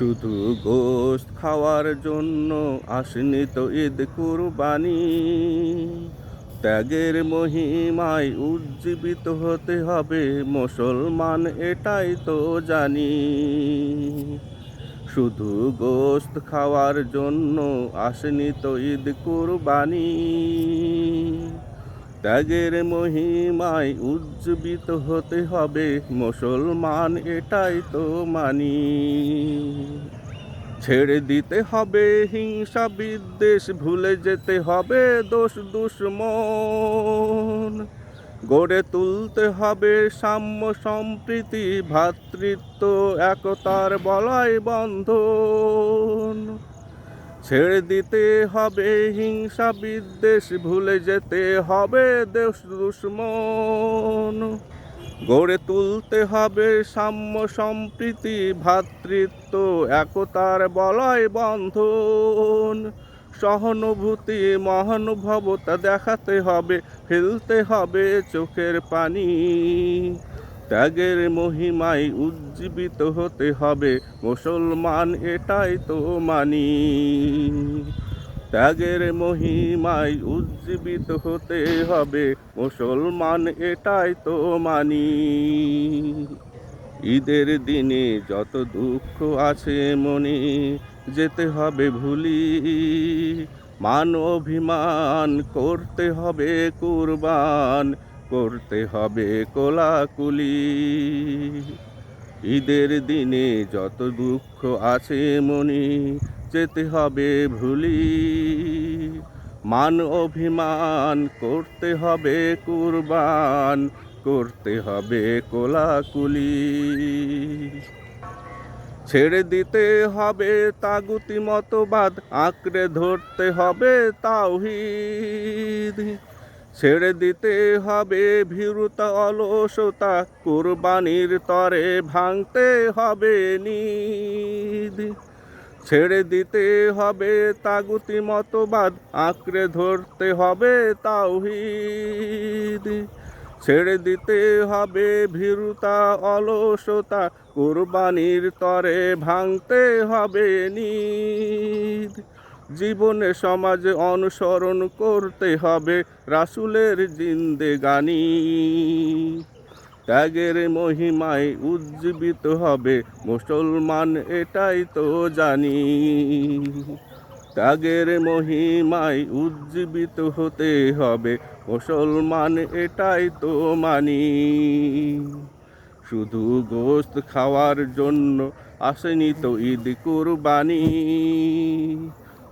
শুধু গোশত খাওয়ার জন্য আসেনি তো ঈদ কুরবানি। ত্যাগের মহিমায় উজ্জীবিত হতে হবে মুসলমান, এটাই তো জানি। শুধু গোশত খাওয়ার জন্য আসেনি তো ঈদ কুরবানি। ত্যাগের মহিমায় উজ্জীবিত হতে হবে মুসলমান, এটাই তো মানি। ছেড়ে দিতে হবে হিংসা বিদ্বেষ, ভুলে যেতে হবে দোষ দুশ্মন। গড়ে তুলতে হবে সাম্য সম্প্রীতি, ভ্রাতৃত্ব একতার বলয় বন্ধন। ছেড়ে দিতে হবে হিংসা বিদ্বেষ, ভুলে যেতে হবে দেশ দুশ্মন। গড়ে তুলতে হবে সাম্য সম্প্রীতি, ভ্রাতৃত্ব একতার বলয় বন্ধন। সহানুভূতি মহানুভবতা দেখাতে হবে, ফেলতে হবে চোখের পানি। ত্যাগের মহিমায় উজ্জীবিত হতে হবে মুসলমান, এটাই তো মানি। ত্যাগের মহিমায় উজ্জীবিত হতে হবে মুসলমান, এটাই তো মানি। ঈদের দিনে যত দুঃখ আছে মনে, যেতে হবে ভুলি। মান অভিমান করতে হবে কুরবান, করতে হবে কোলাকুলি। ঈদের দিনে যত দুঃখ আছে মনে, যেতে হবে ভুলি। মান অভিমান করতে হবে কুরবান, করতে হবে কোলাকুলি। ছেড়ে দিতে হবে তাগুতি মতবাদ, আঁকড়ে ধরতে হবে তাওহীদ। ছেড়ে দিতে হবে ভীরুতা অলসতা, কুরবানির তরে ভাঙতে হবে নিদ। ছেড়ে দিতে হবে তাগুতি মতবাদ, আঁকড়ে ধরতে হবে তাওহীদ। ছেড়ে দিতে হবে ভীরুতা অলসতা, কুরবানির তরে ভাঙতে হবে নিদ। জীবনে সমাজে অনুসরণ করতে হবে রাসূলের জিন্দেগানি। ত্যাগের মহিমায় উজ্জীবিত হবে মুসলমান, এটাই তো জানি। ত্যাগের মহিমায় উজ্জীবিত হতে হবে মুসলমান, এটাই তো মানি। শুধু গোশত খাওয়ার জন্য আসেনি তো ঈদ কুরবানি।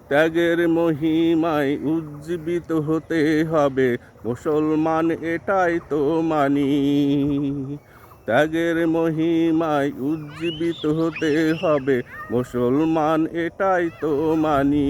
ত্যাগের মহিমায় উজ্জীবিত হতে হবে মুসলমান, এটাই তো মানি। ত্যাগের মহিমায় উজ্জীবিত হতে হবে মুসলমান, এটাই তো মানি।